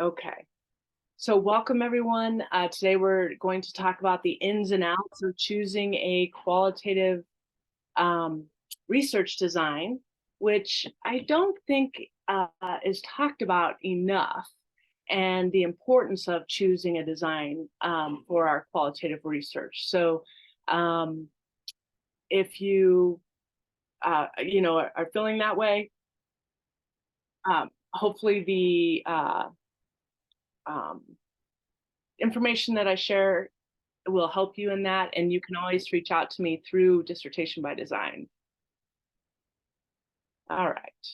Okay. So welcome everyone. Today we're going to talk about the ins and outs of choosing a qualitative um, research design, which I don't think is talked about enough, and the importance of choosing a design for our qualitative research. So um, if you, are feeling that way, hopefully the um, information that I share will help you in that, and you can always reach out to me through Dissertation by Design. All right.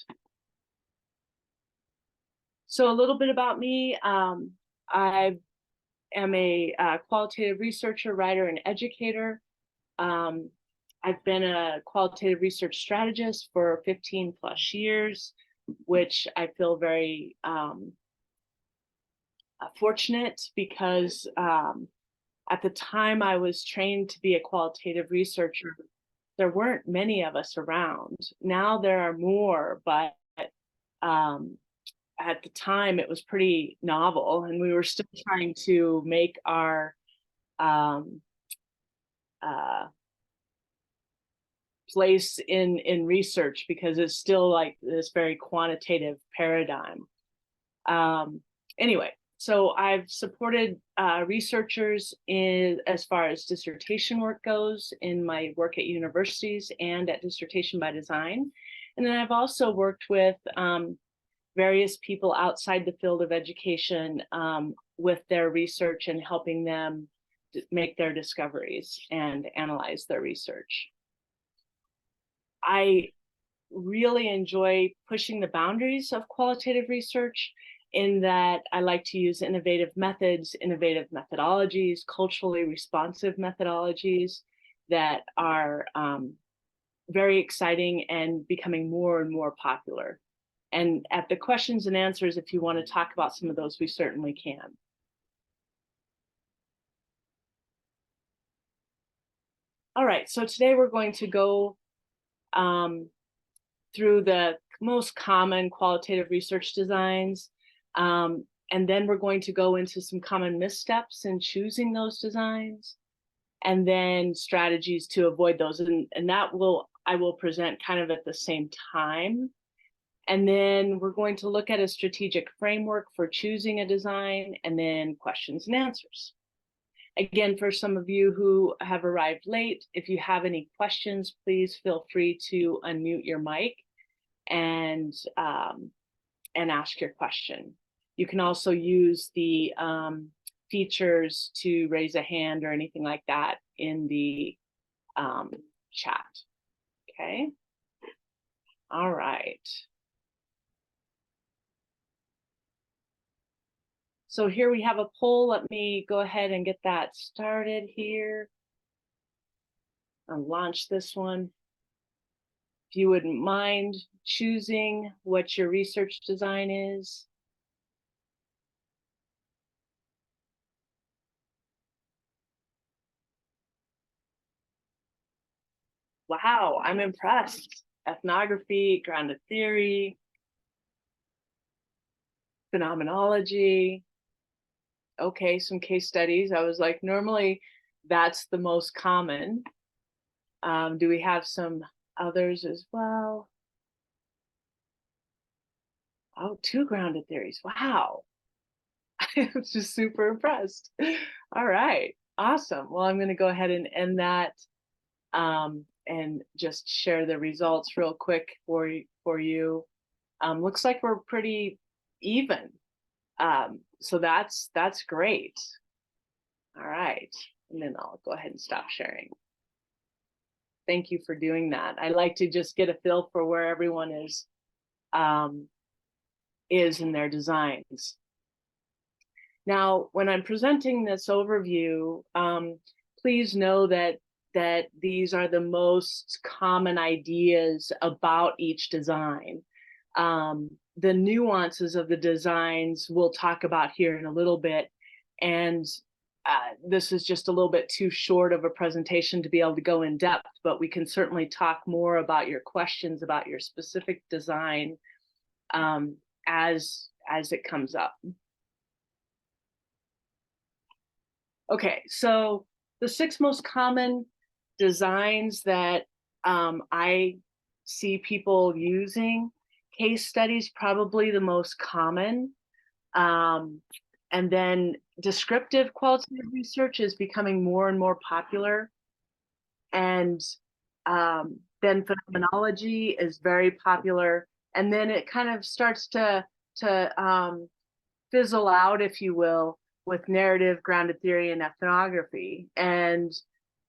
So a little bit about me. I am a qualitative researcher, writer, and educator. Um, I've been a qualitative research strategist for 15 plus years, which I feel very fortunate because at the time I was trained to be a qualitative researcher, there weren't many of us around. Now there are more, but um, at the time it was pretty novel, and we were still trying to make our um, uh, place in research, because it's still like this very quantitative paradigm. Anyway, so I've supported researchers as far as dissertation work goes in my work at universities and at Dissertation by Design. And then I've also worked with various people outside the field of education with their research and helping them make their discoveries and analyze their research. I really enjoy pushing the boundaries of qualitative research, in that I like to use innovative methods, innovative methodologies, culturally responsive methodologies that are very exciting and becoming more and more popular. And at the questions and answers, if you want to talk about some of those, we certainly can. All right, so today we're going to go through the most common qualitative research designs. And then we're going to go into some common missteps in choosing those designs, and then strategies to avoid those. And that I will present kind of at the same time. And then we're going to look at a strategic framework for choosing a design, and then questions and answers. Again, for some of you who have arrived late, if you have any questions, please feel free to unmute your mic and ask your question. You can also use the features to raise a hand or anything like that in the chat. Okay. All right. So here we have a poll. Let me go ahead and get that started here and launch this one. If you wouldn't mind choosing what your research design is. Wow, I'm impressed. Ethnography, grounded theory, phenomenology. Okay, some case studies. I was like, normally that's the most common. Do we have some others as well? Oh, 2 grounded theories. Wow. I'm just super impressed. All right, awesome. Well, I'm going to go ahead and end that and just share the results real quick for you. Looks like we're pretty even. So that's great. All right, and then I'll go ahead and stop sharing. Thank you for doing that. I like to just get a feel for where everyone is in their designs. Now, when I'm presenting this overview, please know that these are the most common ideas about each design. The nuances of the designs we'll talk about here in a little bit, and this is just a little bit too short of a presentation to be able to go in depth, but we can certainly talk more about your questions about your specific design as it comes up. Okay, so the 6 most common designs that I see people using, case studies probably the most common. Um, and then descriptive qualitative research is becoming more and more popular. And then phenomenology is very popular. And then it kind of starts to fizzle out, if you will, with narrative, grounded theory, and ethnography. And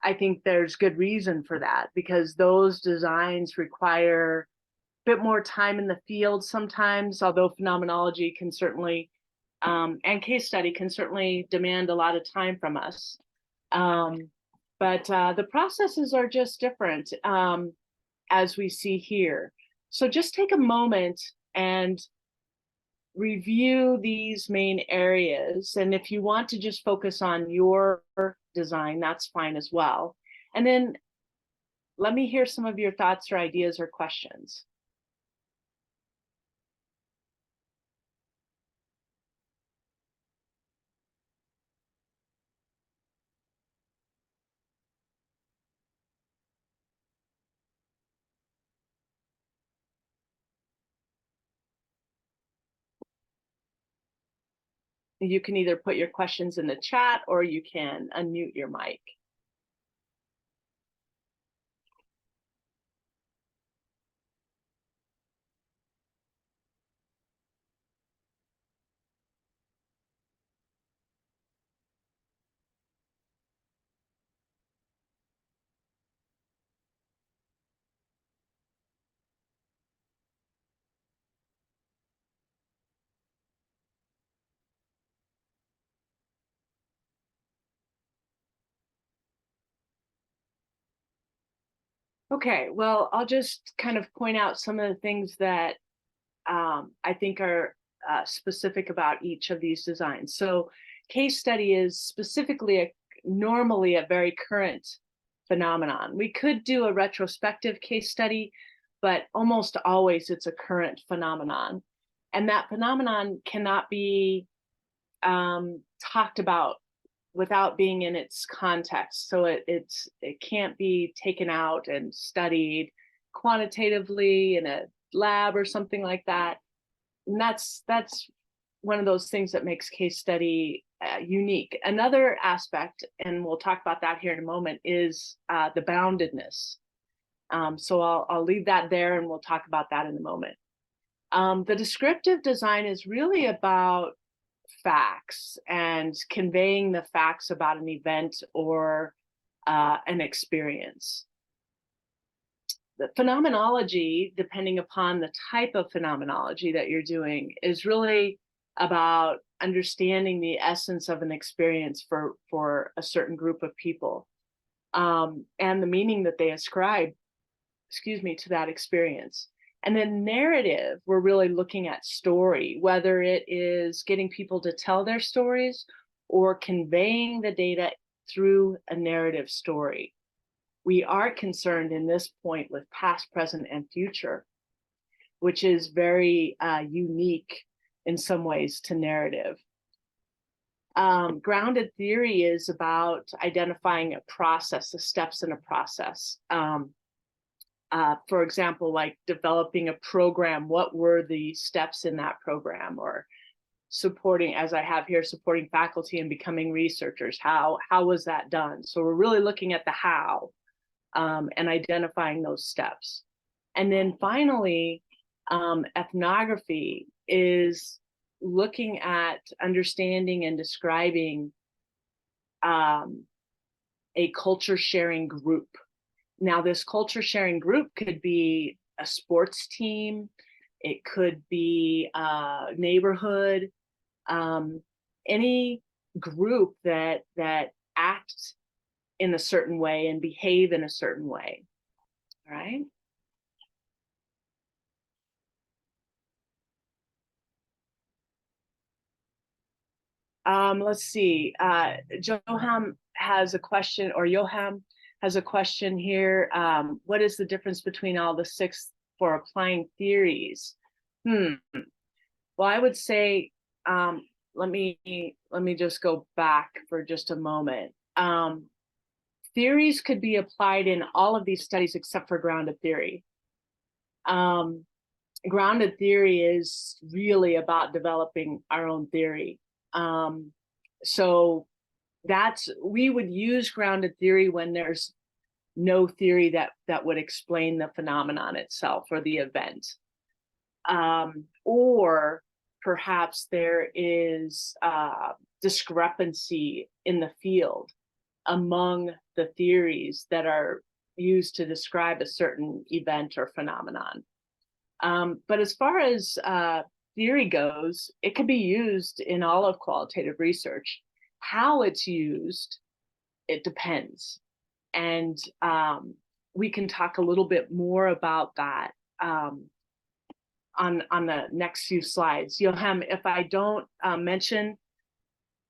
I think there's good reason for that because those designs require a bit more time in the field sometimes, although phenomenology can certainly, and case study can certainly demand a lot of time from us. But the processes are just different, as we see here. So just take a moment and review these main areas. And if you want to just focus on your design, that's fine as well. And then let me hear some of your thoughts or ideas or questions. You can either put your questions in the chat or you can unmute your mic. Okay, well, I'll just kind of point out some of the things that I think are specific about each of these designs. So case study is specifically normally a very current phenomenon. We could do a retrospective case study, but almost always it's a current phenomenon. And that phenomenon cannot be talked about without being in its context. So it can't be taken out and studied quantitatively in a lab or something like that. And that's one of those things that makes case study unique. Another aspect, and we'll talk about that here in a moment, is the boundedness. So I'll leave that there, and we'll talk about that in a moment. The descriptive design is really about facts and conveying the facts about an event or an experience. The phenomenology, depending upon the type of phenomenology that you're doing, is really about understanding the essence of an experience for a certain group of people, and the meaning that they ascribe, to that experience. And then narrative, we're really looking at story, whether it is getting people to tell their stories or conveying the data through a narrative story. We are concerned in this point with past, present, and future, which is very unique in some ways to narrative. Grounded theory is about identifying a process, the steps in a process. For example, like developing a program, what were the steps in that program? Or supporting, as I have here, supporting faculty and becoming researchers. How was that done? So we're really looking at the how, and identifying those steps. And then finally, ethnography is looking at understanding and describing a culture sharing group. Now, this culture sharing group could be a sports team, it could be a neighborhood, any group that acts in a certain way and behave in a certain way. All right. Let's see. Johan has a question, or Johan has a question here. What is the difference between all the 6 for applying theories? Well, I would say, let me just go back for just a moment. Theories could be applied in all of these studies except for grounded theory. Grounded theory is really about developing our own theory. So we would use grounded theory when there's no theory that would explain the phenomenon itself or the event. Or perhaps there is discrepancy in the field among the theories that are used to describe a certain event or phenomenon. But as far as theory goes, it can be used in all of qualitative research. How it's used, it depends. And we can talk a little bit more about that on the next few slides. Johan, if I don't mention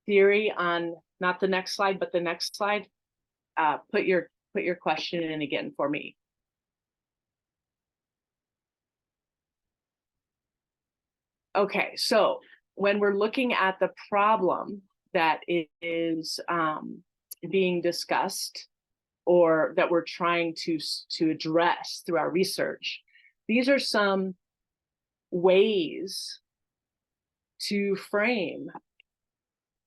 theory on not the next slide, but the next slide, put your question in again for me. Okay, so when we're looking at the problem that is being discussed or that we're trying to address through our research, these are some ways to frame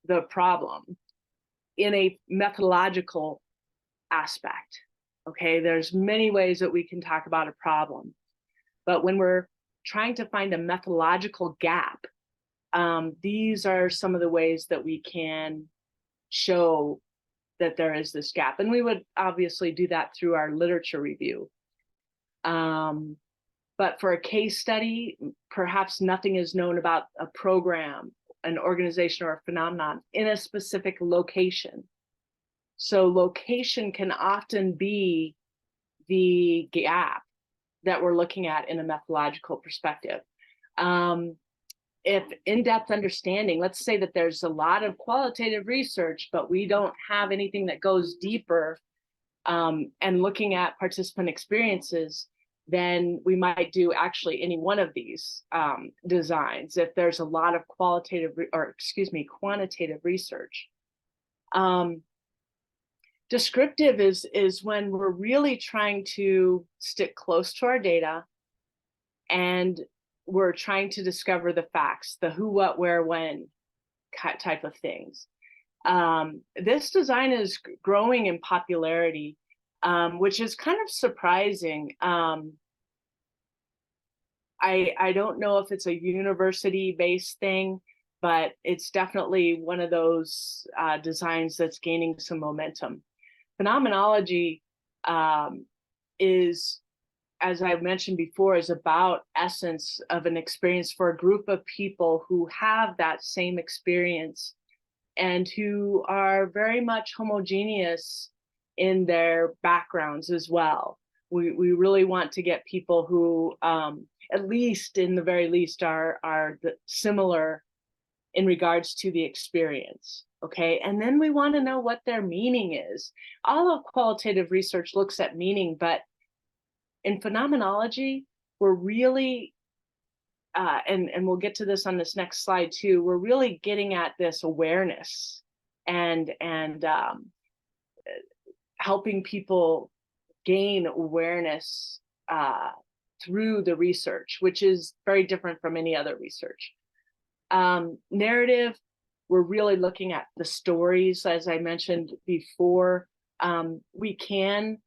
the problem in a methodological aspect. Okay, there's many ways that we can talk about a problem, but when we're trying to find a methodological gap, these are some of the ways that we can show that there is this gap. And we would obviously do that through our literature review. But for a case study, perhaps nothing is known about a program, an organization, or a phenomenon in a specific location. So location can often be the gap that we're looking at in a methodological perspective. If in-depth understanding, let's say that there's a lot of qualitative research, but we don't have anything that goes deeper and looking at participant experiences, then we might do actually any one of these designs if there's a lot of quantitative research. Descriptive is when we're really trying to stick close to our data and we're trying to discover the facts, the who, what, where, when type of things. This design is growing in popularity, which is kind of surprising. I don't know if it's a university-based thing, but it's definitely one of those designs that's gaining some momentum. Phenomenology is, as I've mentioned before, is about essence of an experience for a group of people who have that same experience and who are very much homogeneous in their backgrounds as well. We really want to get people who, at least in the very least, are similar in regards to the experience. Okay, and then we want to know what their meaning is. All of qualitative research looks at meaning, but in phenomenology, we're really, and we'll get to this on this next slide too, we're really getting at this awareness and helping people gain awareness through the research, which is very different from any other research. Narrative, we're really looking at the stories, as I mentioned before. We can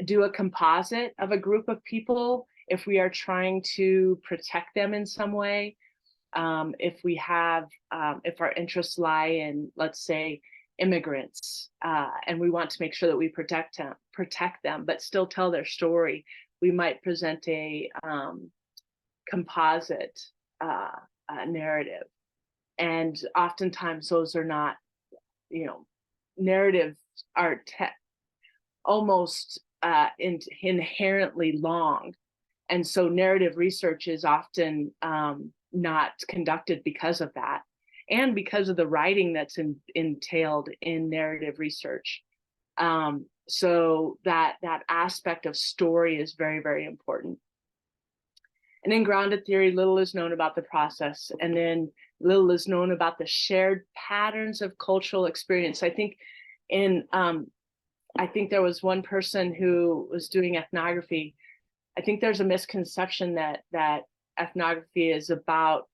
do a composite of a group of people if we are trying to protect them in some way. If our interests lie in, let's say, immigrants, and we want to make sure that we protect them, but still tell their story, we might present a composite narrative. And oftentimes those are not, narratives are almost inherently long. And so narrative research is often not conducted because of that, and because of the writing that's entailed in narrative research. So that aspect of story is very, very important. And in grounded theory, little is known about the process, and then little is known about the shared patterns of cultural experience. I think there was one person who was doing ethnography. I think there's a misconception that ethnography is about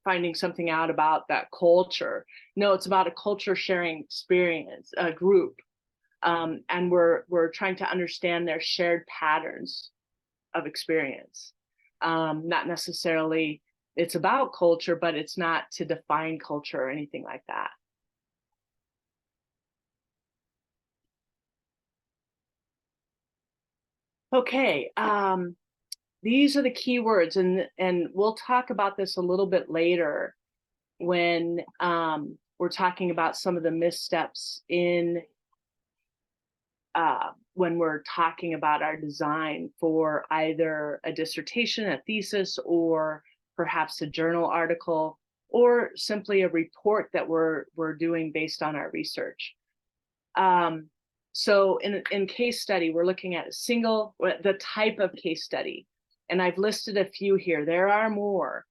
finding something out about that culture. No, it's about a culture sharing experience, a group, and we're trying to understand their shared patterns of experience. Not necessarily it's about culture, but it's not to define culture or anything like that. Okay, these are the key words, and we'll talk about this a little bit later when we're talking about some of the missteps in when we're talking about our design for either a dissertation, a thesis, or perhaps a journal article, or simply a report that we're doing based on our research. So in case study, we're looking at the type of case study, and I've listed a few here. There are more.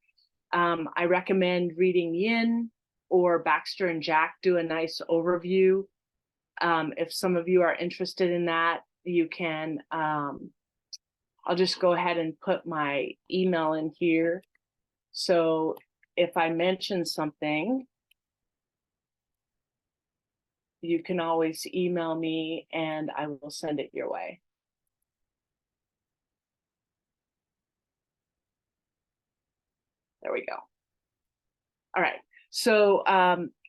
I recommend reading Yin or Baxter and Jack do a nice overview. If some of you are interested in that, you can, I'll just go ahead and put my email in here. So if I mention something, you can always email me and I will send it your way. There we go. All right. So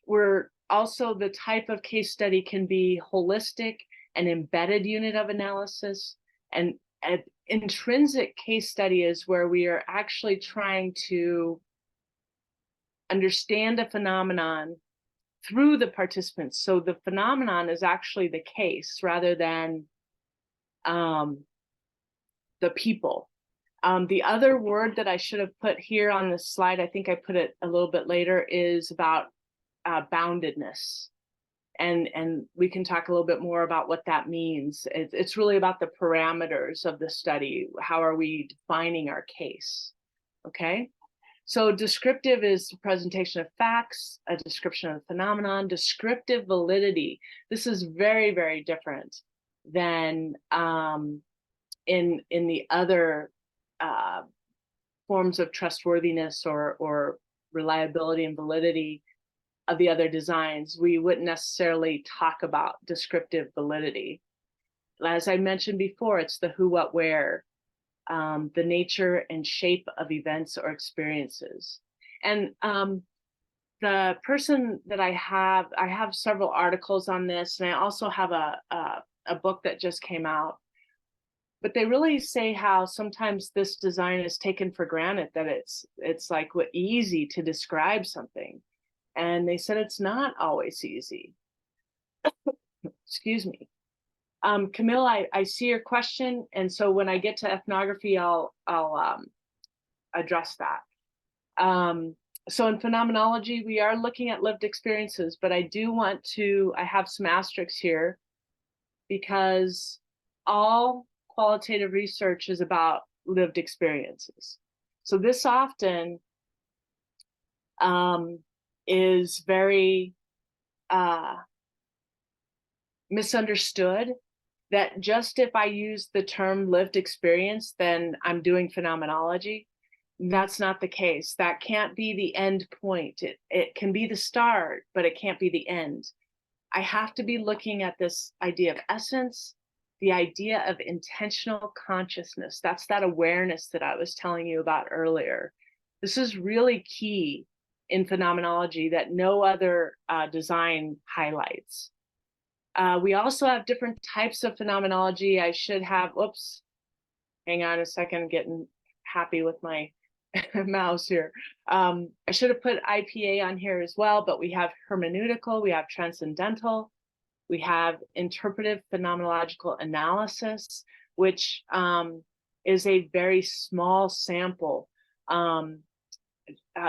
we're also, the type of case study can be holistic and embedded unit of analysis. And an intrinsic case study is where we are actually trying to understand a phenomenon through the participants. So the phenomenon is actually the case rather than the people. The other word that I should have put here on this slide, I think I put it a little bit later, is about boundedness. And we can talk a little bit more about what that means. It's really about the parameters of the study. How are we defining our case? Okay. So descriptive is the presentation of facts, a description of the phenomenon. Descriptive validity. This is very, very different than in the other forms of trustworthiness or reliability and validity of the other designs. We wouldn't necessarily talk about descriptive validity. As I mentioned before, it's the who, what, where, the nature and shape of events or experiences. And the person that I have several articles on this, and I also have a book that just came out. But they really say how sometimes this design is taken for granted, that it's like easy to describe something. And they said it's not always easy. Excuse me. Camille, I see your question, and so when I get to ethnography, I'll address that. So in phenomenology, we are looking at lived experiences, but I have some asterisks here, because all qualitative research is about lived experiences. So this often is very misunderstood, that just if I use the term lived experience, then I'm doing phenomenology. That's not the case. That can't be the end point. It can be the start, but it can't be the end. I have to be looking at this idea of essence, the idea of intentional consciousness. That's that awareness that I was telling you about earlier. This is really key in phenomenology that no other design highlights. We also have different types of phenomenology. I should have, oops, hang on a second, getting happy with my mouse here. I should have put IPA on here as well, but we have hermeneutical, we have transcendental, we have interpretive phenomenological analysis, which is a very small sample.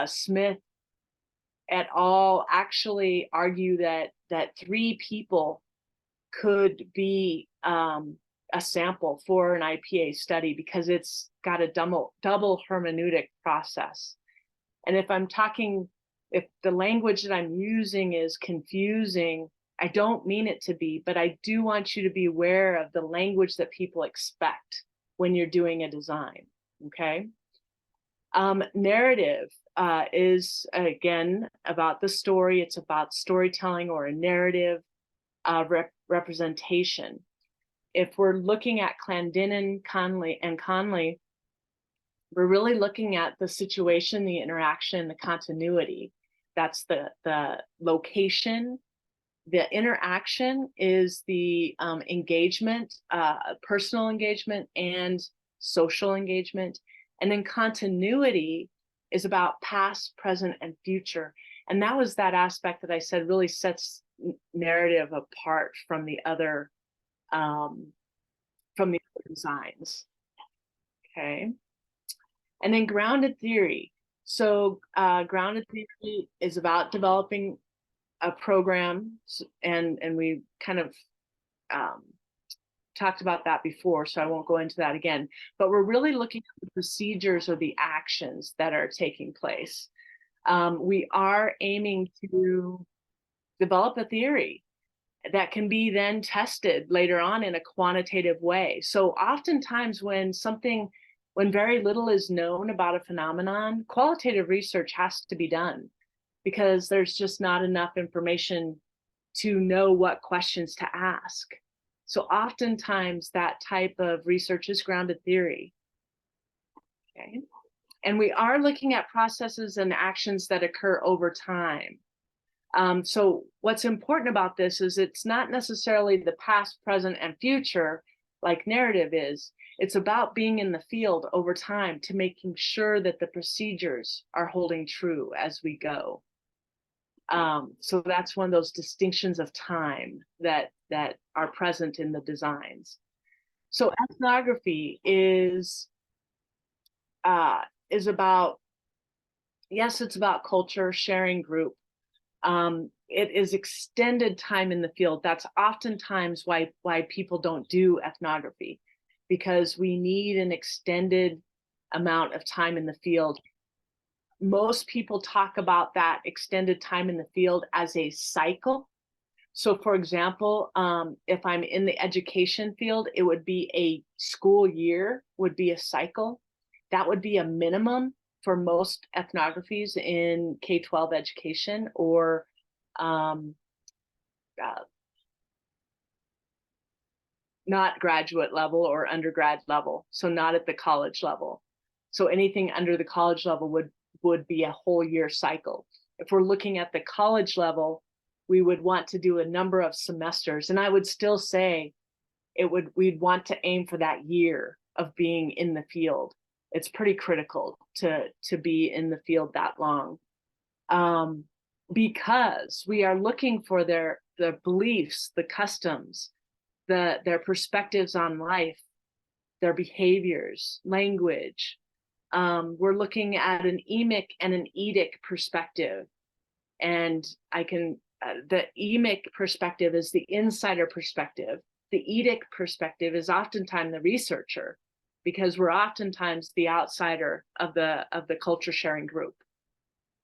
Smith et al. Actually argue that 3 people could be a sample for an IPA study because it's got a double hermeneutic process. And if the language that I'm using is confusing, I don't mean it to be, but I do want you to be aware of the language that people expect when you're doing a design, okay? Narrative is, again, about the story. It's about storytelling or a narrative representation. If we're looking at Clendenin, Conley, we're really looking at the situation, the interaction, the continuity. That's the location. The interaction is the engagement, personal engagement and social engagement. And then continuity is about past, present, and future. And that was that aspect that I said really sets narrative apart from the other designs. Okay. And then grounded theory. So grounded theory is about developing a program, and we kind of talked about that before, so I won't go into that again. But we're really looking at the procedures or the actions that are taking place. We are aiming to develop a theory that can be then tested later on in a quantitative way. So oftentimes when very little is known about a phenomenon, qualitative research has to be done because there's just not enough information to know what questions to ask. So oftentimes that type of research is grounded theory. Okay. And we are looking at processes and actions that occur over time. So what's important about this is it's not necessarily the past, present, and future like narrative is. It's about being in the field over time to making sure that the procedures are holding true as we go. So that's one of those distinctions of time that are present in the designs. So ethnography is about, yes, it's about culture, sharing group. It is extended time in the field. That's oftentimes why people don't do ethnography, because we need an extended amount of time in the field. Most people talk about that extended time in the field as a cycle. So for example, if I'm in the education field, it would be a school year would be a cycle. That would be a minimum for most ethnographies in K-12 education or not graduate level or undergrad level, so not at the college level. So anything under the college level would be a whole year cycle. If we're looking at the college level, we would want to do a number of semesters. And I would still say we'd want to aim for that year of being in the field. It's pretty critical to be in the field that long, because we are looking for their beliefs, the customs, their perspectives on life, their behaviors, language. We're looking at an emic and an edic perspective. And the emic perspective is the insider perspective. The edic perspective is oftentimes the researcher, because we're oftentimes the outsider of the culture sharing group.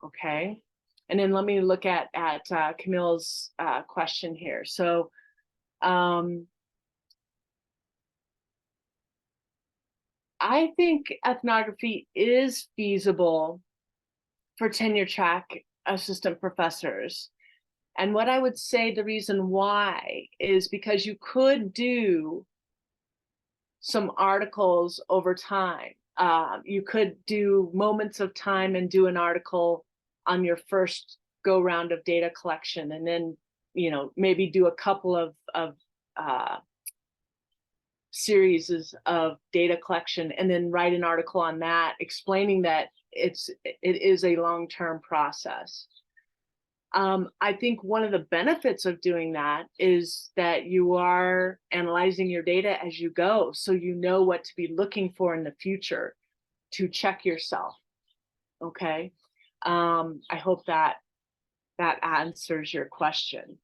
Okay. And then let me look at Camille's question here. So I think ethnography is feasible for tenure track assistant professors. And what I would say the reason why is because you could do some articles over time. You could do moments of time and do an article on your first go round of data collection, and then maybe do a couple of series of data collection, and then write an article on that, explaining that it is a long-term process. I think one of the benefits of doing that is that you are analyzing your data as you go, so you know what to be looking for in the future to check yourself. Okay. I hope that answers your question.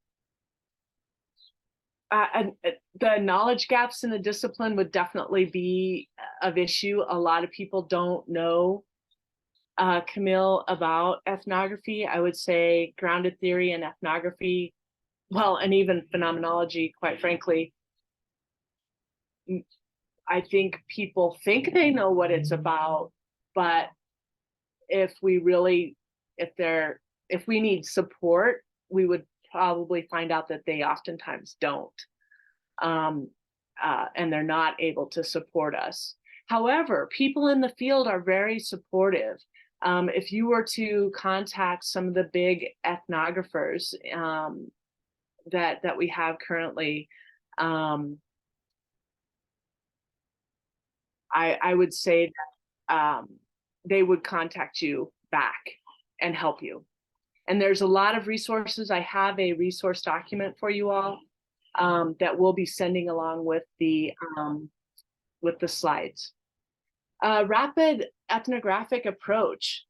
The knowledge gaps in the discipline would definitely be of issue. A lot of people don't know, Camille, about ethnography. I would say grounded theory and ethnography, well, and even phenomenology, quite frankly, I think people think they know what it's about, but if we really, if we need support, we would probably find out that they oftentimes don't. And they're not able to support us. However, people in the field are very supportive. If you were to contact some of the big ethnographers that we have currently, I would say that they would contact you back and help you. And there's a lot of resources. I have a resource document for you all that we'll be sending along with the slides. Rapid ethnographic approach.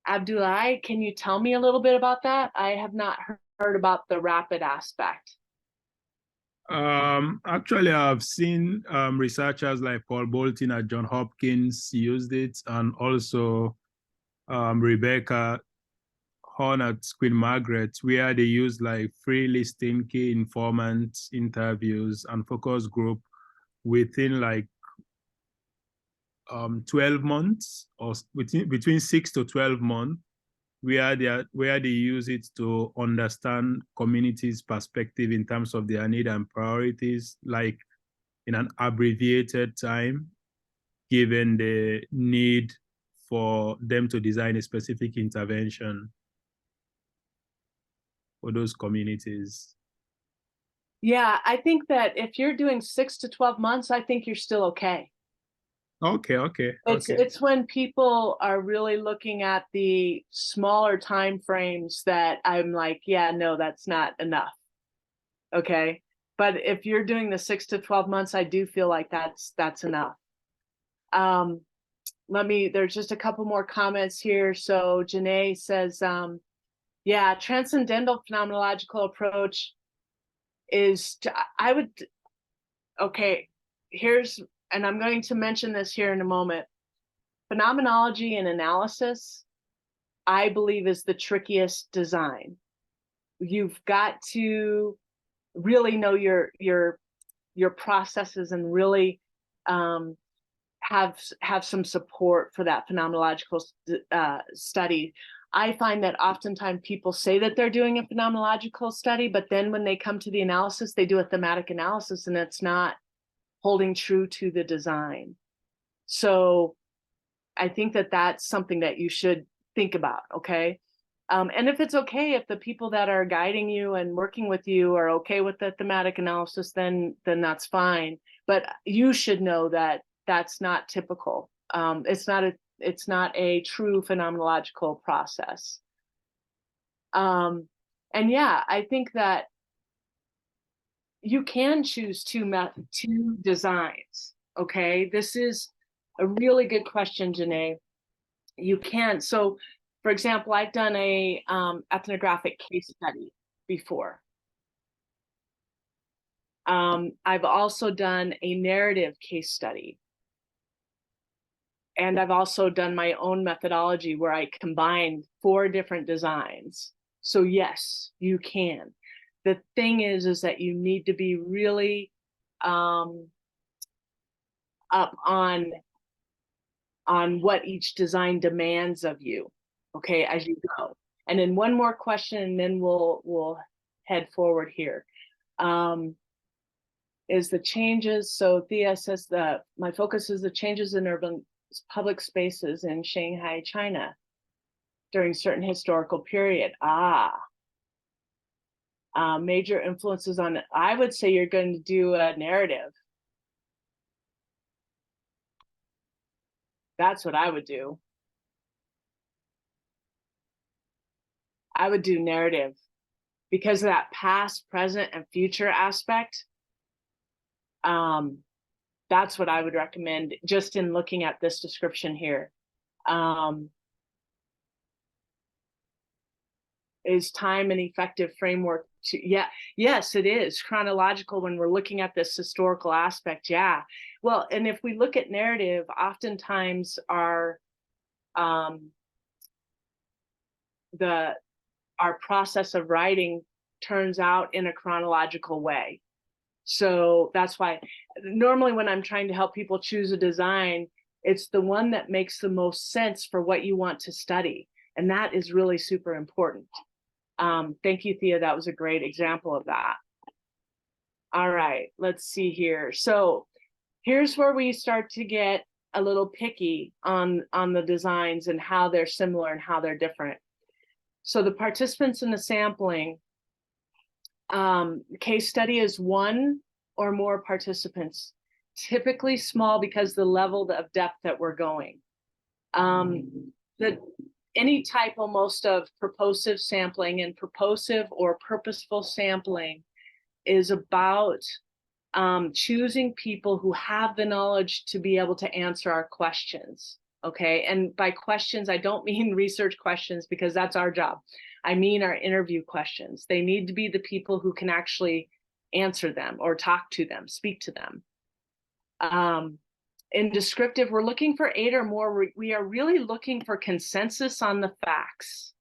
Abdullah, can you tell me a little bit about that? I have not heard about the rapid aspect. Actually, I've seen researchers like Paul Bolton at Johns Hopkins used it, and also Rebecca Horn at Queen Margaret, where they use like free listing key informant interviews and focus group within like 12 months or between 6 to 12 months, where they use it to understand communities' perspective in terms of their need and priorities, like in an abbreviated time, given the need for them to design a specific intervention for those communities. Yeah, I think that if you're doing 6 to 12 months, I think you're still okay. Okay. It's when people are really looking at the smaller time frames that I'm like, yeah, no, that's not enough. Okay. But if you're doing the 6 to 12 months, I do feel like that's enough. There's just a couple more comments here. So Janae says, yeah, transcendental phenomenological approach is okay, and I'm going to mention this here in a moment. Phenomenology and analysis, I believe, is the trickiest design. You've got to really know your processes and really have some support for that phenomenological study. I find that oftentimes people say that they're doing a phenomenological study, but then when they come to the analysis, they do a thematic analysis, and it's not holding true to the design. So I think that that's something that you should think about, okay? And if it's okay, if the people that are guiding you and working with you are okay with the thematic analysis, then that's fine. But you should know that that's not typical. It's not a true phenomenological process. And yeah, I think that you can choose two designs. Okay, this is a really good question, Janae. You can. So, for example, I've done a ethnographic case study before. I've also done a narrative case study. And I've also done my own methodology where I combined 4 different designs. So yes, you can. The thing is that you need to be really up on what each design demands of you, okay, as you go. And then one more question, and then we'll head forward here. Is the changes, so Thea says that my focus is the changes in urban public spaces in Shanghai, China during certain historical period. Major influences on, I would say you're going to do a narrative. That's what I would do. I would do narrative because of that past, present, and future aspect. That's what I would recommend just in looking at this is time an effective framework to, yeah, yes, it is chronological when we're looking at this historical aspect. Yeah. Well, and if we look at narrative, oftentimes our the our process of writing turns out in a chronological way. So that's why normally when I'm trying to help people choose a design, it's the one that makes the most sense for what you want to study. And that is really super important. Thank you, Thea. That was a great example of that. All right, let's see here. So here's where we start to get a little picky on the designs and how they're similar and how they're different. So the participants in the sampling, case study is one or more participants, typically small because the level of depth that we're going. Any type almost of purposive sampling, and purposive or purposeful sampling is about choosing people who have the knowledge to be able to answer our questions. Okay, and by questions, I don't mean research questions because that's our job. I mean our interview questions. They need to be the people who can actually answer them or talk to them, speak to them. In descriptive, we're looking for 8 or more. We are really looking for consensus on the facts.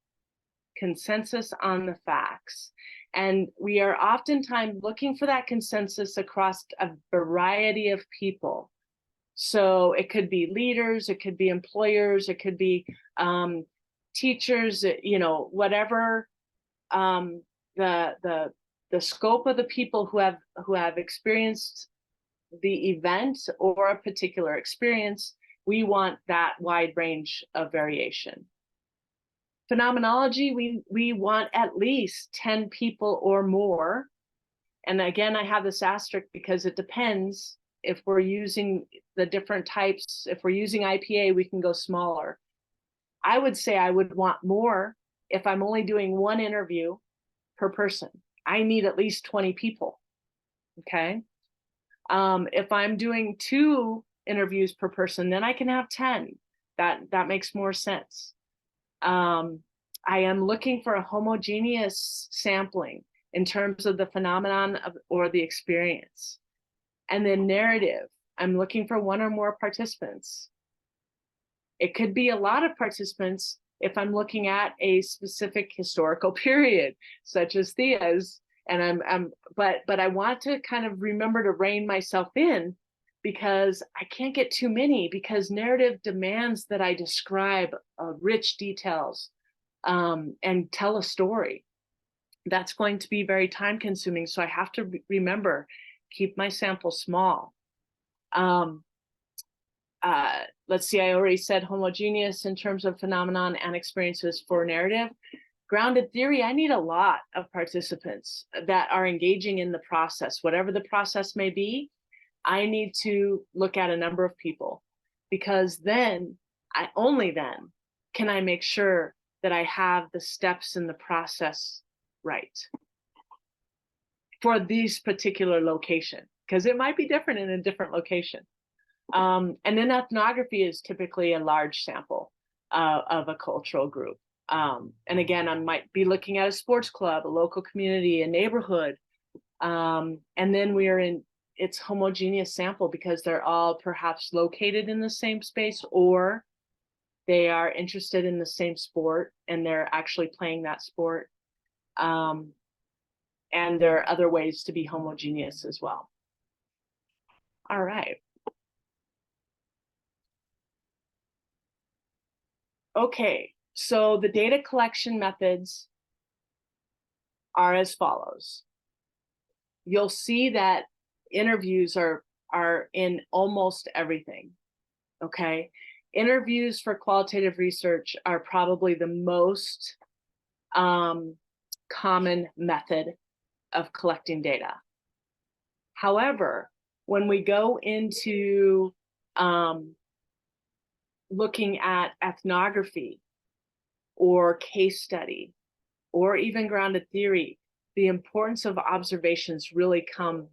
Consensus on the facts. And we are oftentimes looking for that consensus across a variety of people. So it could be leaders, it could be employers, it could be teachers, whatever the scope of the people who have experienced the event or a particular experience. We want that wide range of variation. Phenomenology, we want at least 10 people or more. And again, I have this asterisk because it depends. If we're using the different types, if we're using IPA, we can go smaller. I would say I would want more if I'm only doing one interview per person. I need at least 20 people, okay? If I'm doing 2 interviews per person, then I can have 10. That makes more sense. I am looking for a homogeneous sampling in terms of the phenomenon or the experience. And then narrative, I'm looking for 1 or more participants. It could be a lot of participants if I'm looking at a specific historical period, such as Thea's. And but I want to kind of remember to rein myself in, because I can't get too many, because narrative demands that I describe rich details and tell a story. That's going to be very time consuming. So I have to remember, keep my sample small. Let's see, I already said homogeneous in terms of phenomenon and experiences for narrative. Grounded theory, I need a lot of participants that are engaging in the process. Whatever the process may be, I need to look at a number of people, because then, only then, can I make sure that I have the steps in the process right for this particular location, because it might be different in a different location. And then ethnography is typically a large sample of a cultural group. And again, I might be looking at a sports club, a local community, a neighborhood. And then it's homogeneous sample because they're all perhaps located in the same space, or they are interested in the same sport and they're actually playing that sport. And there are other ways to be homogeneous as well. All right. Okay, so the data collection methods are as follows. You'll see that interviews are in almost everything, okay? Interviews for qualitative research are probably the most common method of collecting data. However, when we go into looking at ethnography or case study or even grounded theory, the importance of observations really come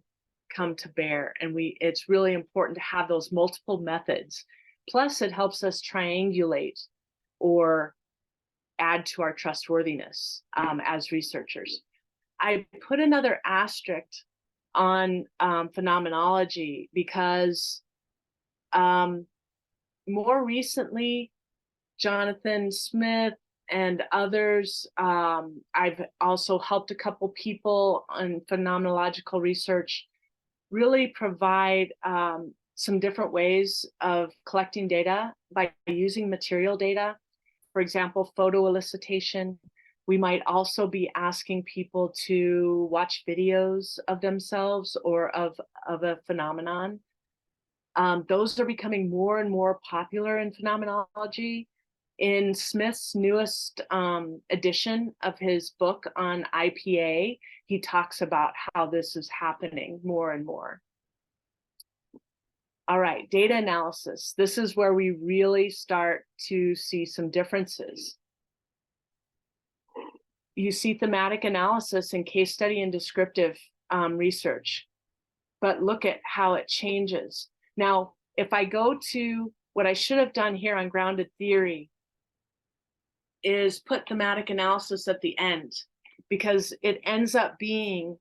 to bear, and it's really important to have those multiple methods. Plus, it helps us triangulate or add to our trustworthiness as researchers. I put another asterisk on phenomenology because more recently, Jonathan Smith and others, I've also helped a couple people on phenomenological research really provide some different ways of collecting data by using material data. For example, photo elicitation. We might also be asking people to watch videos of themselves or of a phenomenon. Those are becoming more and more popular in phenomenology. In Smith's newest edition of his book on IPA, he talks about how this is happening more and more. All right, data analysis. This is where we really start to see some differences. You see thematic analysis in case study and descriptive research, but look at how it changes. Now, if I go to what I should have done here on grounded theory is put thematic analysis at the end, because it ends up being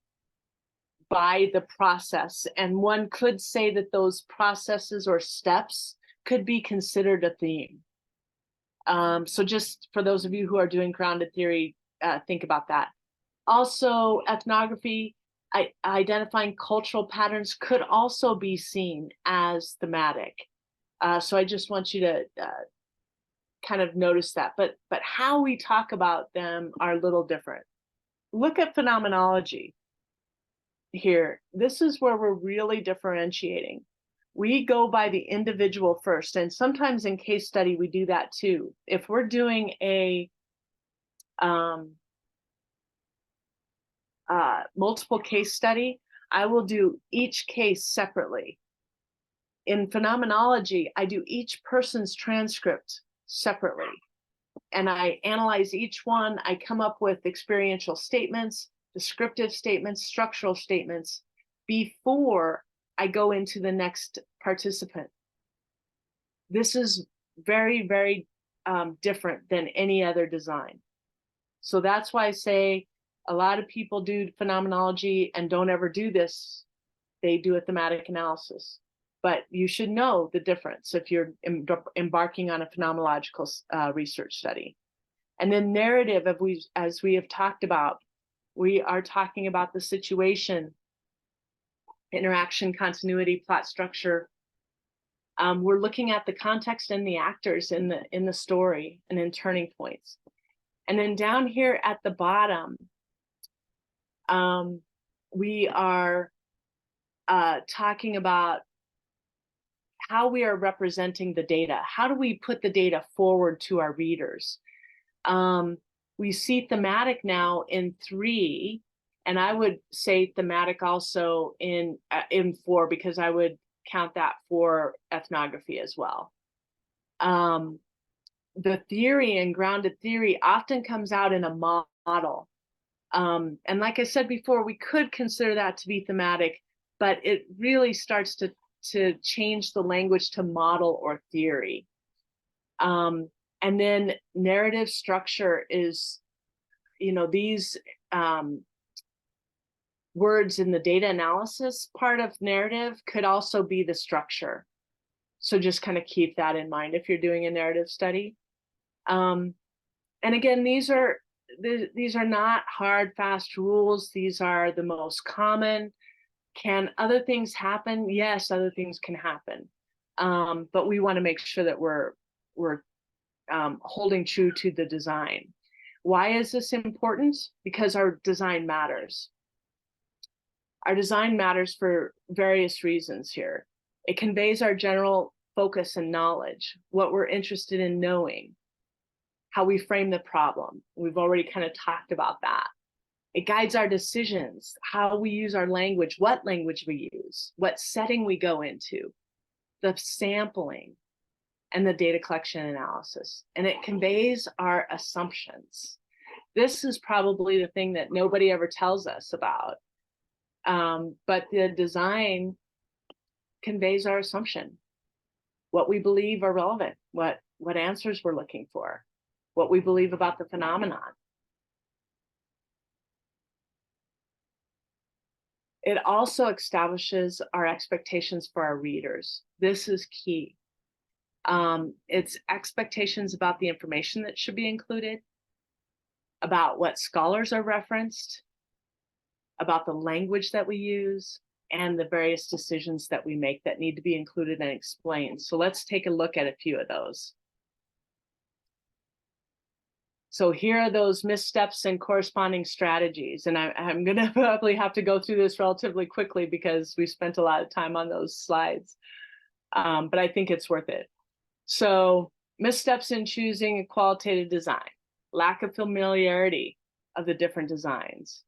by the process. And one could say that those processes or steps could be considered a theme. So just for those of you who are doing grounded theory, think about that. Also, ethnography, identifying cultural patterns could also be seen as thematic. So I just want you to kind of notice that, but how we talk about them are a little different. Look at phenomenology here. This is where we're really differentiating. We go by the individual first, and sometimes in case study we do that too. If we're doing a multiple case study, I will do each case separately. In phenomenology, I do each person's transcript separately, and I analyze each one. I come up with experiential statements, descriptive statements, structural statements before I go into the next participant. This is very, very different than any other design. So that's why I say a lot of people do phenomenology and don't ever do this. They do a thematic analysis. But you should know the difference if you're embarking on a phenomenological research study. And then narrative, as we have talked about, we are talking about the situation, interaction, continuity, plot structure. We're looking at the context and the actors in the story and in turning points. And then down here at the bottom, we are talking about how we are representing the data. How do we put the data forward to our readers? We see thematic now in 3, and I would say thematic also in 4, because I would count that for ethnography as well. The theory and grounded theory often comes out in a model. And like I said before, we could consider that to be thematic, but it really starts to change the language to model or theory. And then narrative structure is, these words in the data analysis part of narrative could also be the structure. So just kind of keep that in mind if you're doing a narrative study. And again, these are not hard, fast rules. These are the most common. Can other things happen? Yes, other things can happen. But we want to make sure that we're holding true to the design. Why is this important? Because our design matters. Our design matters for various reasons here. It conveys our general focus and knowledge, what we're interested in knowing, how we frame the problem. We've already kind of talked about that. It guides our decisions, how we use our language, what language we use, what setting we go into, the sampling, and the data collection analysis. And it conveys our assumptions. This is probably the thing that nobody ever tells us about. But the design conveys our assumption, what we believe are relevant, what answers we're looking for. what we believe about the phenomenon. It also establishes our expectations for our readers. This is key. It's expectations about the information that should be included, about what scholars are referenced, about the language that we use, and the various decisions that we make that need to be included and explained. So let's take a look at a few of those. So here are those missteps and corresponding strategies. And I'm going to probably have to go through this relatively quickly because we spent a lot of time on those slides. But I think it's worth it. So missteps in choosing a qualitative design, lack of familiarity of the different designs,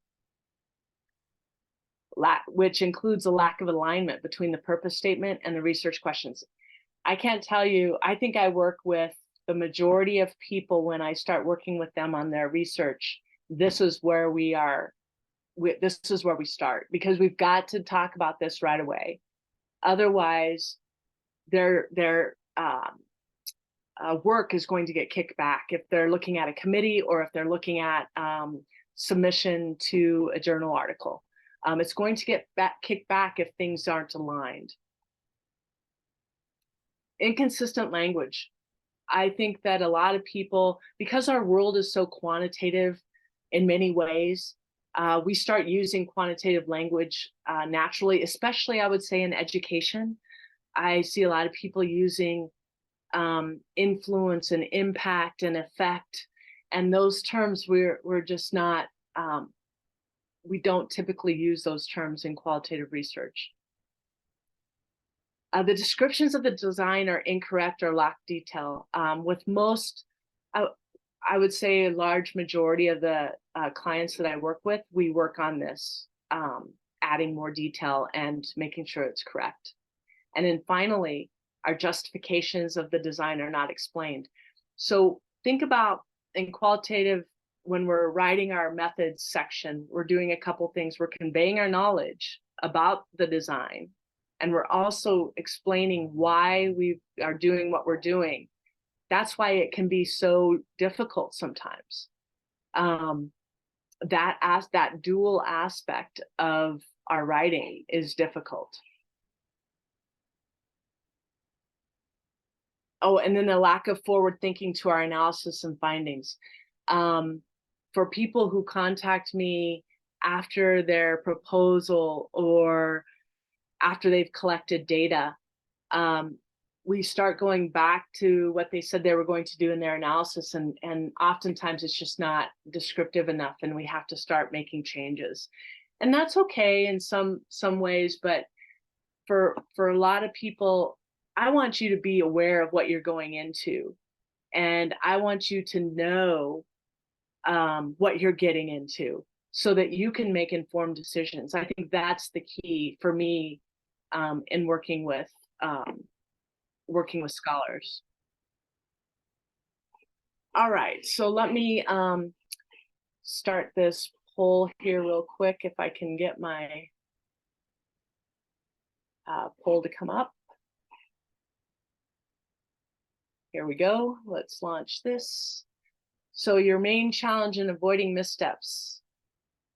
which includes a lack of alignment between the purpose statement and the research questions. I can't tell you, I think I work with the majority of people when I start working with them on their research. This is where we are. This is where we start, because we've got to talk about this right away. Otherwise, their work is going to get kicked back if they're looking at a committee or if they're looking at submission to a journal article. It's going to get kicked back if things aren't aligned. Inconsistent language. I think that a lot of people, because our world is so quantitative in many ways, we start using quantitative language naturally, especially I would say in education. I see a lot of people using influence and impact and effect, and those terms we're just not, we don't typically use those terms in qualitative research. The descriptions of the design are incorrect or lack detail. With most, I would say a large majority of the clients that I work with, we work on this, adding more detail and making sure it's correct. And then finally, our justifications of the design are not explained. So think about in qualitative, when we're writing our methods section, we're doing a couple things. We're conveying our knowledge about the design, and we're also explaining why we are doing what we're doing. That's why it can be so difficult sometimes. That dual aspect of our writing is difficult. Oh, and then the lack of forward thinking to our analysis and findings. For people who contact me after their proposal or after they've collected data, we start going back to what they said they were going to do in their analysis, and oftentimes it's just not descriptive enough, and we have to start making changes. And that's okay in some ways, but for a lot of people, I want you to be aware of what you're going into, and I want you to know what you're getting into so that you can make informed decisions. I think that's the key for me in working with scholars. All right, so let me start this poll here real quick if I can get my poll to come up. Here we go. Let's launch this. So your main challenge in avoiding missteps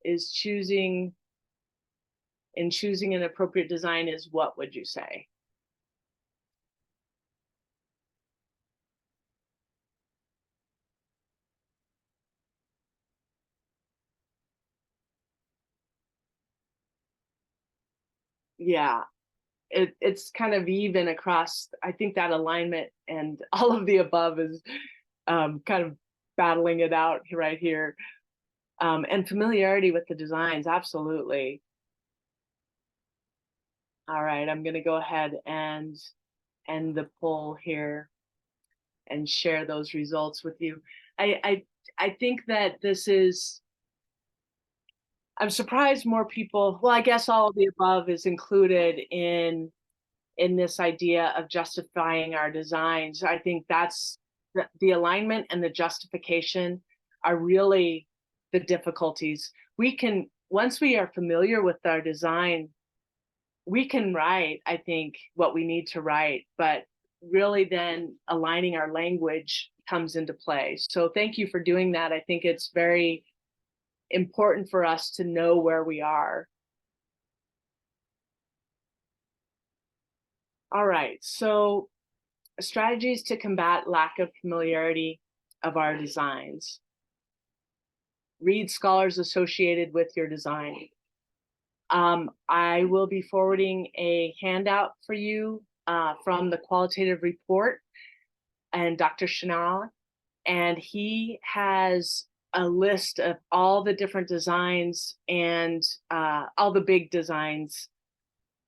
is choosing an appropriate design is what would you say? Yeah, it's kind of even across. I think that alignment and all of the above is kind of battling it out right here. And familiarity with the designs, absolutely. All right, I'm going to go ahead and end the poll here and share those results with you. I think that this is, I'm surprised more people, well, I guess all of the above is included in this idea of justifying our designs. I think that's the alignment and the justification are really the difficulties. We can, once we are familiar with our design, we can write, I think, what we need to write, but really then aligning our language comes into play. So thank you for doing that. I think it's very important for us to know where we are. All right, so strategies to combat lack of familiarity of our designs. Read scholars associated with your design. I will be forwarding a handout for you from the qualitative report and Dr. Chanel, and he has a list of all the different designs and all the big designs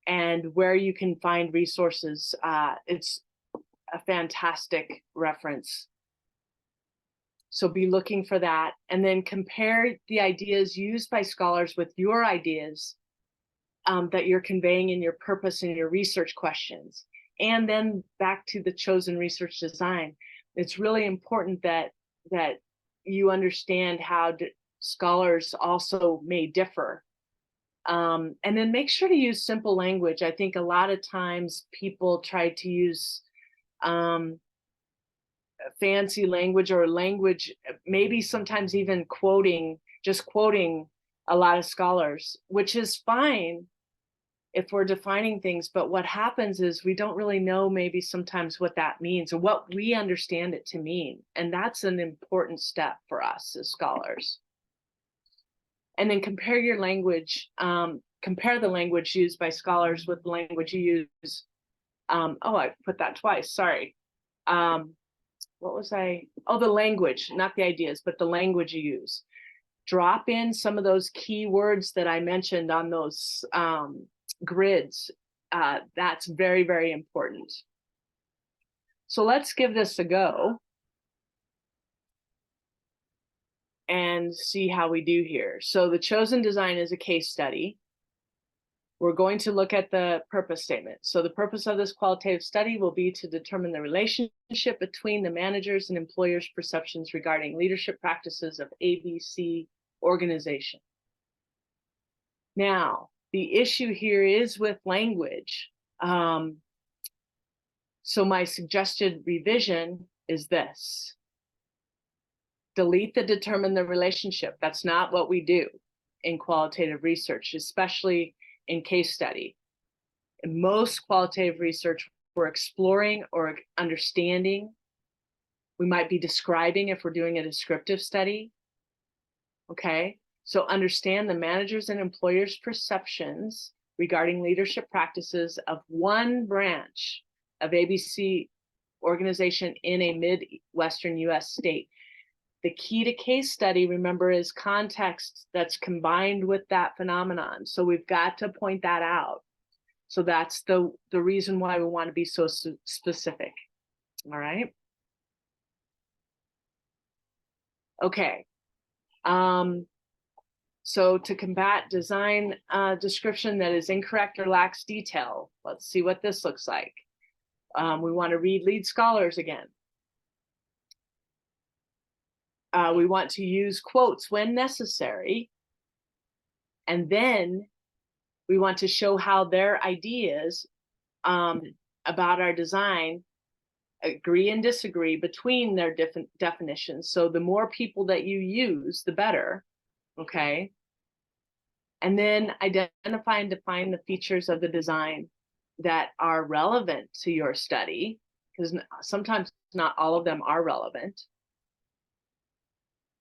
and where you can find resources. It's a fantastic reference. So be looking for that, and then compare the ideas used by scholars with your ideas that you're conveying in your purpose and your research questions. And then back to the chosen research design. It's really important that you understand how scholars also may differ. And then make sure to use simple language. I think a lot of times people try to use fancy language, or language, maybe sometimes even just quoting a lot of scholars, which is fine if we're defining things, but what happens is we don't really know maybe sometimes what that means or what we understand it to mean. And that's an important step for us as scholars. And then compare your language, compare the language used by scholars with the language you use. Oh, I put that twice, sorry. What was I? Oh, the language, not the ideas, but the language you use. Drop in some of those key words that I mentioned on those grids. That's very, very important. So let's give this a go and see how we do here. So the chosen design is a case study. We're going to look at the purpose statement. So the purpose of this qualitative study will be to determine the relationship between the managers and employers' perceptions regarding leadership practices of ABC organization. Now, the issue here is with language. So my suggested revision is this. Delete the determine the relationship. That's not what we do in qualitative research, especially in case study. In most qualitative research, we're exploring or understanding. We might be describing if we're doing a descriptive study. Okay, so understand the managers and employers' perceptions regarding leadership practices of one branch of ABC organization in a Midwestern US state. The key to case study, remember, is context that's combined with that phenomenon. So we've got to point that out. So that's the reason why we want to be so specific. All right. Okay. So to combat design description that is incorrect or lacks detail, let's see what this looks like. We want to read lead scholars again. We want to use quotes when necessary. And then we want to show how their ideas about our design agree and disagree between their different definitions. So the more people that you use, the better. Okay. And then identify and define the features of the design that are relevant to your study, because sometimes not all of them are relevant.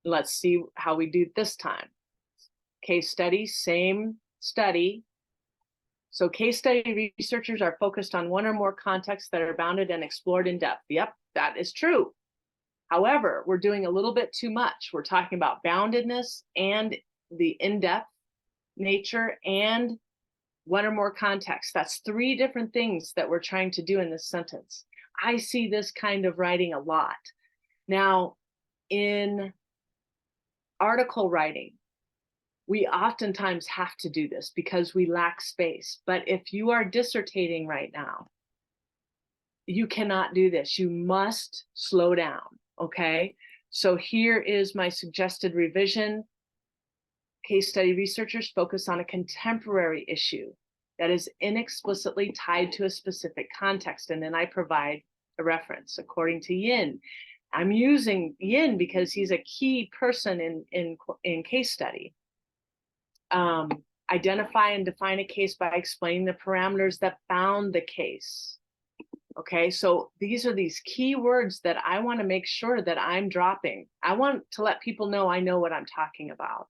Let's see how we do this time. Case study, same study. So case study researchers are focused on one or more contexts that are bounded and explored in depth. Yep, that is true. However, we're doing a little bit too much. We're talking about boundedness and the in-depth nature and one or more contexts. That's three different things that we're trying to do in this sentence. I see this kind of writing a lot. Now, in article writing, we oftentimes have to do this because we lack space. But if you are dissertating right now, you cannot do this. You must slow down, okay? So here is my suggested revision. Case study researchers focus on a contemporary issue that is inexplicitly tied to a specific context. And then I provide a reference. According to Yin, I'm using Yin because he's a key person in case study. Identify and define a case by explaining the parameters that bound the case. Okay, so these are these key words that I want to make sure that I'm dropping. I want to let people know I know what I'm talking about.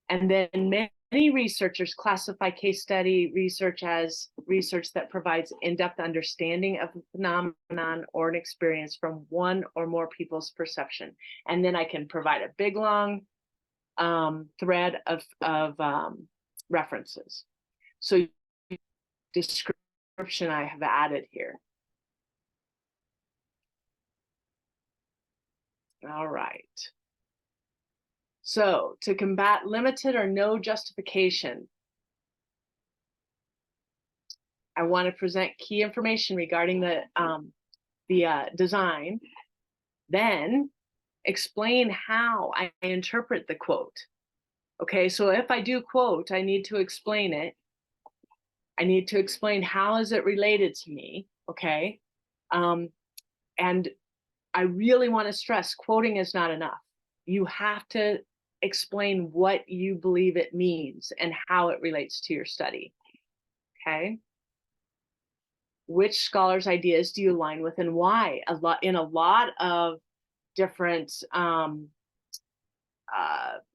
And then many researchers classify case study research as research that provides in-depth understanding of a phenomenon or an experience from one or more people's perception. And then I can provide a big, long thread of references. So description I have added here. All right. So to combat limited or no justification, I want to present key information regarding the design, then explain how I interpret the quote. Okay, so if I do quote, I need to explain it. I need to explain how is it related to me, okay? And I really want to stress quoting is not enough. You have to explain what you believe it means and how it relates to your study, okay? Which scholars' ideas do you align with and why? In a lot of different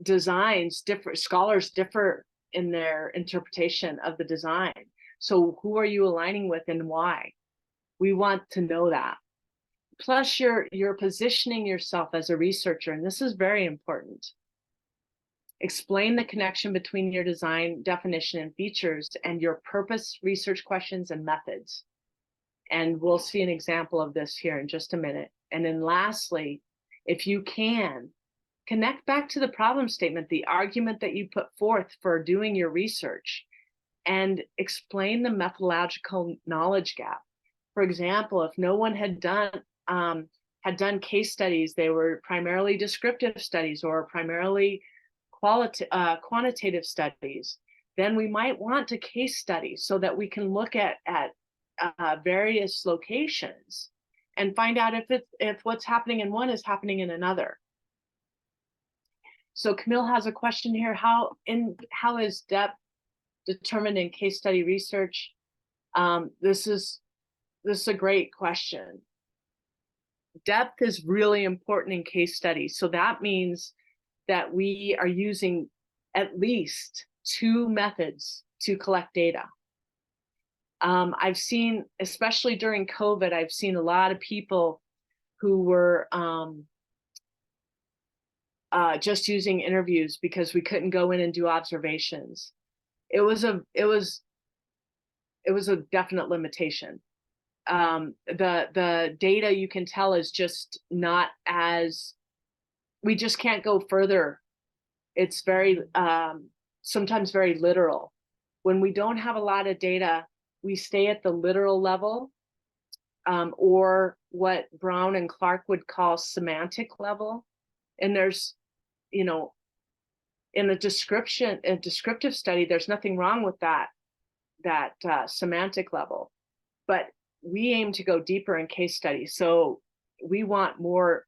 designs, different scholars differ in their interpretation of the design. So who are you aligning with and why? We want to know that. Plus you're positioning yourself as a researcher, and this is very important. Explain the connection between your design definition and features and your purpose, research questions, and methods. And we'll see an example of this here in just a minute. And then lastly, if you can, connect back to the problem statement, the argument that you put forth for doing your research, and explain the methodological knowledge gap. For example, if no one had done case studies, they were primarily descriptive studies or primarily quantitative studies, then we might want a case study so that we can look at various locations and find out if what's happening in one is happening in another. So Camille has a question here. How is depth determined in case study research? This is a great question. Depth is really important in case studies. So that means that we are using at least 2 methods to collect data. I've seen, especially during COVID, I've seen a lot of people who were just using interviews because we couldn't go in and do observations. It was a definite limitation. The data, you can tell, is just not as, we just can't go further. It's very sometimes very literal. When we don't have a lot of data, we stay at the literal level, or what Brown and Clark would call semantic level. And there's, you know, in a descriptive study, there's nothing wrong with that semantic level, but we aim to go deeper in case studies. So we want more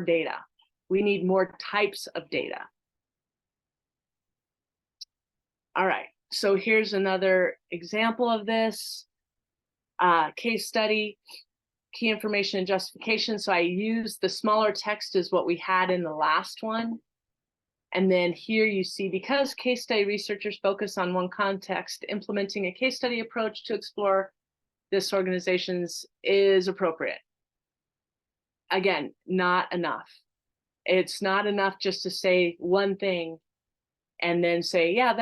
data. We need more types of data. All right, so here's another example of this case study, key information and justification. So I use the smaller text is what we had in the last one. And then here you see, because case study researchers focus on one context, implementing a case study approach to explore this organization's is appropriate. Again, not enough. It's not enough just to say one thing and then say, yeah,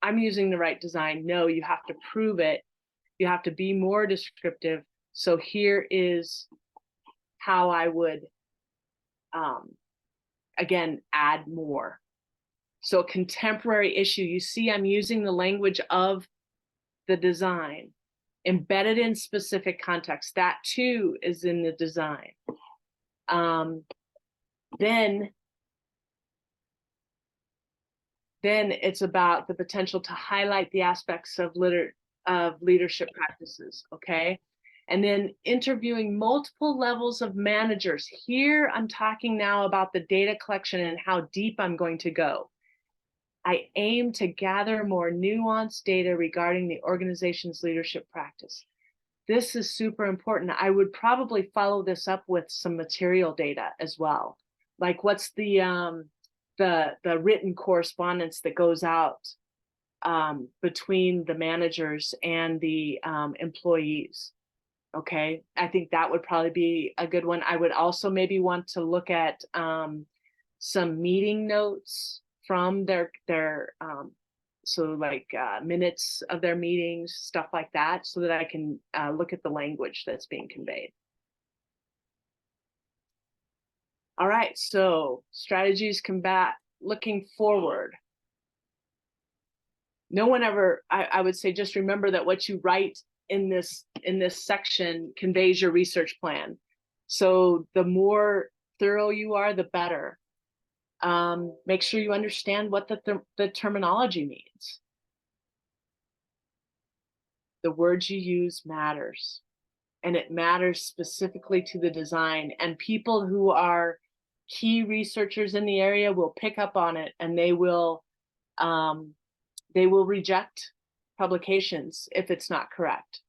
I'm using the right design. No, you have to prove it. You have to be more descriptive. So here is how I would, again, add more. So a contemporary issue, you see I'm using the language of the design, embedded in specific context. That too is in the design. Then it's about the potential to highlight the aspects of leadership practices, okay? And then interviewing multiple levels of managers. Here, I'm talking now about the data collection and how deep I'm going to go. I aim to gather more nuanced data regarding the organization's leadership practice. This is super important. I would probably follow this up with some material data as well. Like what's the written correspondence that goes out between the managers and the employees. Okay, I think that would probably be a good one. I would also maybe want to look at some meeting notes from their so like minutes of their meetings, stuff like that, so that I can look at the language that's being conveyed. All right, so strategies combat looking forward. No one ever, I would say, just remember that what you write in this section conveys your research plan. So the more thorough you are, the better. Make sure you understand what the terminology means. The words you use matters, and it matters specifically to the design. And people who are key researchers in the area will pick up on it, and they will reject publications if it's not correct.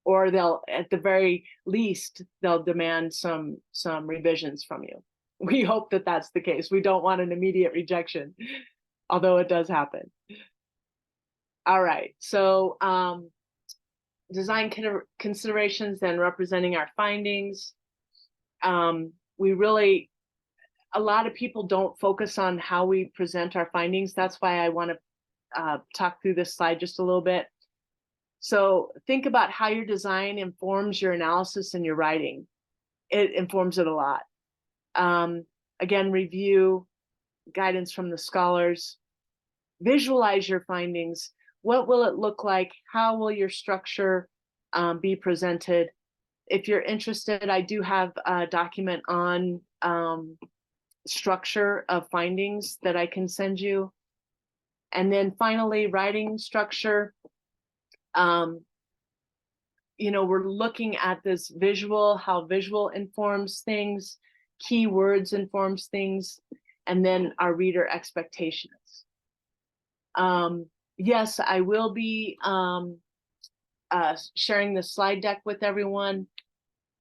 Or they'll, at the very least, they'll demand some revisions from you. We hope that that's the case. We don't want an immediate rejection, although it does happen. All right, so design considerations and representing our findings. We really, a lot of people don't focus on how we present our findings. That's why I want to talk through this slide just a little bit. So think about how your design informs your analysis and your writing. It informs it a lot. Again, review, guidance from the scholars, visualize your findings. What will it look like? How will your structure be presented? If you're interested, I do have a document on structure of findings that I can send you. And then finally, writing structure. We're looking at this visual, how visual informs things, keywords informs things, and then our reader expectations. Yes, I will be sharing the slide deck with everyone.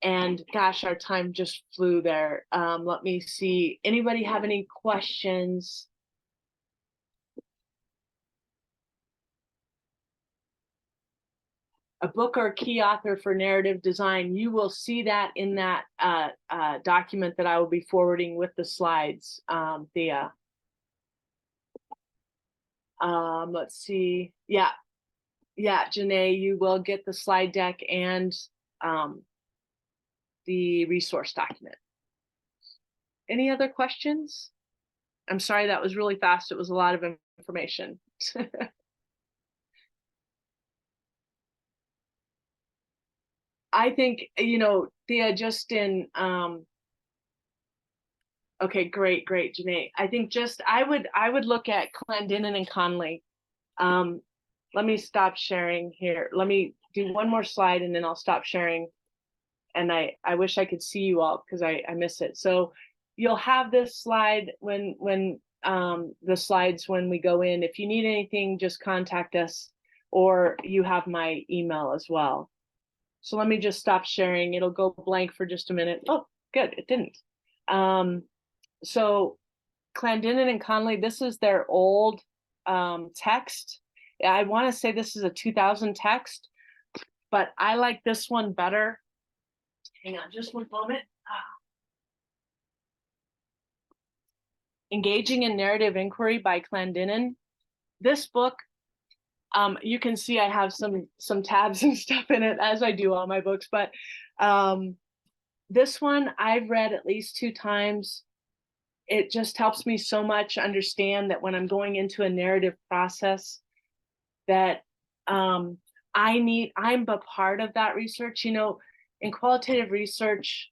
And gosh, our time just flew there. Let me see. Anybody have any questions? A book or key author for narrative design, you will see that in that document that I will be forwarding with the slides, Thea. Let's see. Yeah, Janae, you will get the slide deck and the resource document. Any other questions? I'm sorry, that was really fast. It was a lot of information. I think, Thea, just in, okay, great, Janae. I think I would look at Clendenin and Conley. Let me stop sharing here. Let me do one more slide and then I'll stop sharing. And I wish I could see you all because I miss it. So you'll have this slide when the slides when we go in. If you need anything, just contact us, or you have my email as well. So let me just stop sharing. It'll go blank for just a minute. Oh, good, it didn't. So Clendenin and Conley, this is their old text. I want to say this is a 2000 text, but I like this one better. Hang on just one moment. Engaging in Narrative Inquiry by Clendenin. This book, you can see I have some tabs and stuff in it, as I do all my books, but this one I've read at least 2 times. It just helps me so much understand that when I'm going into a narrative process, that I'm a part of that research. In qualitative research,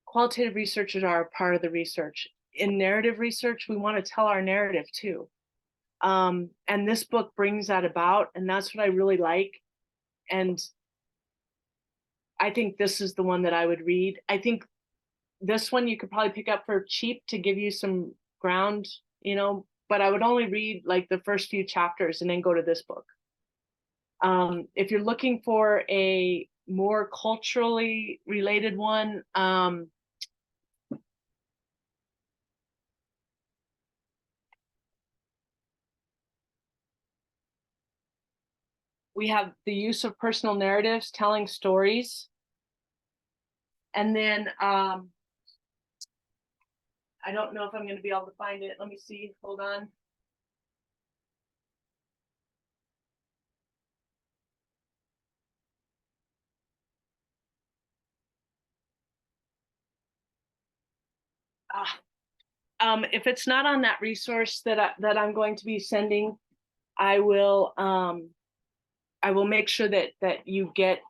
qualitative researchers are a part of the research. In narrative research, we want to tell our narrative too. And this book brings that about, and that's what I really like. And I think this is the one that I would read. I think this one you could probably pick up for cheap to give you some ground, but I would only read like the first few chapters and then go to this book. If you're looking for a more culturally related one, we have the use of personal narratives, telling stories. And then I don't know if I'm going to be able to find it. Let me see. Hold on. If it's not on that resource that I'm going to be sending, I will make sure that you get.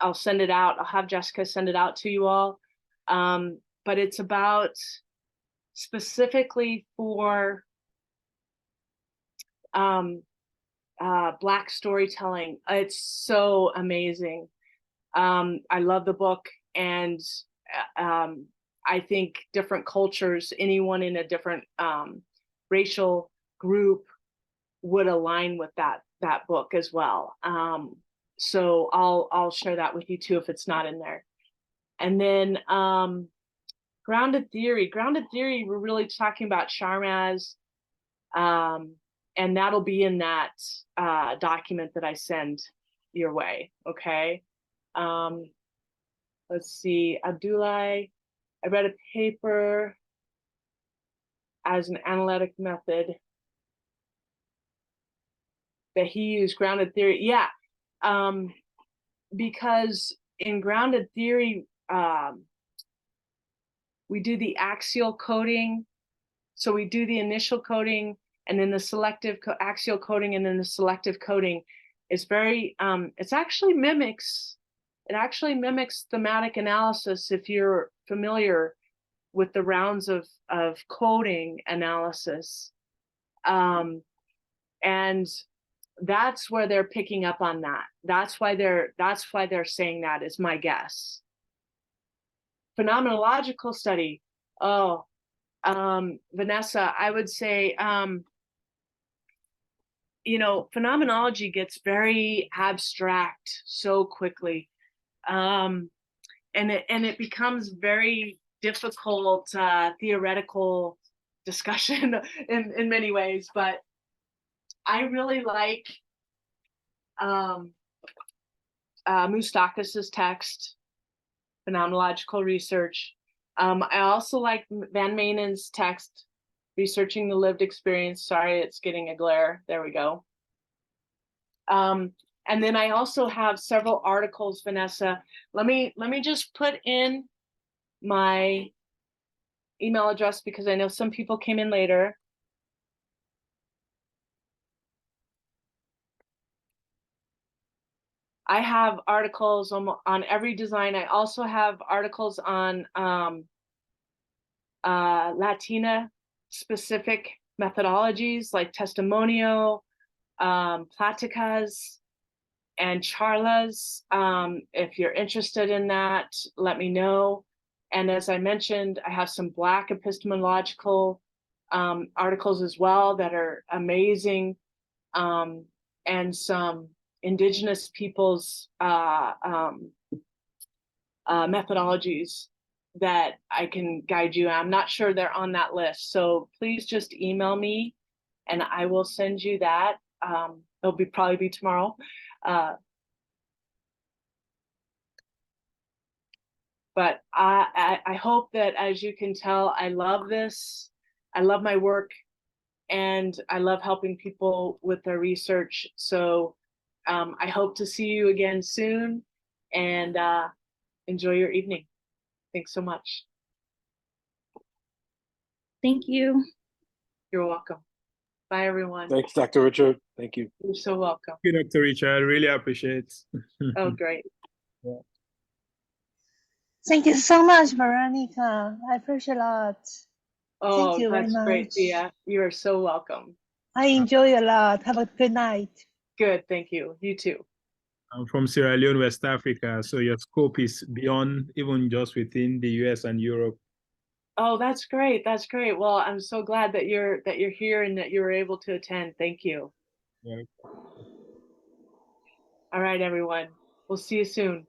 I'll send it out. I'll have Jessica send it out to you all. But it's about specifically for Black storytelling. It's so amazing. I love the book, and I think different cultures, anyone in a different racial group would align with that book as well. So I'll share that with you too if it's not in there. And then grounded theory, we're really talking about Sharma's, and that'll be in that document that I send your way. Okay. Let's see, Abdullah, I read a paper as an analytic method that he used grounded theory. Yeah. Because in grounded theory, we do the axial coding. So we do the initial coding and then the selective axial coding, and then the selective coding is very, it actually mimics thematic analysis if you're familiar with the rounds of coding analysis. And that's where they're picking up on that. That's why they're saying that, is my guess. Phenomenological study. Oh, Vanessa, I would say, phenomenology gets very abstract so quickly. And it becomes very difficult theoretical discussion in many ways, but I really like Moustakis's text, Phenomenological Research. I also like Van Maenen's text, Researching the Lived Experience. Sorry, it's getting a glare. There we go. And then I also have several articles, Vanessa. Let me just put in my email address because I know some people came in later. I have articles on every design. I also have articles on Latina specific methodologies like testimonio, platicas, and charlas. If you're interested in that, let me know. And as I mentioned, I have some Black epistemological articles as well that are amazing, and some Indigenous peoples' methodologies that I can guide you. I'm not sure they're on that list, so please just email me and I will send you that. It'll probably be tomorrow. But I hope that, as you can tell, I love this. I love my work, and I love helping people with their research. So I hope to see you again soon, and enjoy your evening. Thanks so much. Thank you. You're welcome. Bye, everyone. Thanks, Dr. Richard. Thank you. You're so welcome. Thank you, Dr. Richard. I really appreciate it. Oh, great. Yeah. Thank you so much, Veronica. I appreciate a lot. Oh, Thank you very that's great, much. Thea. You are so welcome. I enjoy a lot. Have a good night. Good, thank you. You too. I'm from Sierra Leone, West Africa, so your scope is beyond even just within the US and Europe. Oh, that's great. That's great. Well, I'm so glad that you're here and that you were able to attend. Thank you. Yeah. All right, everyone. We'll see you soon.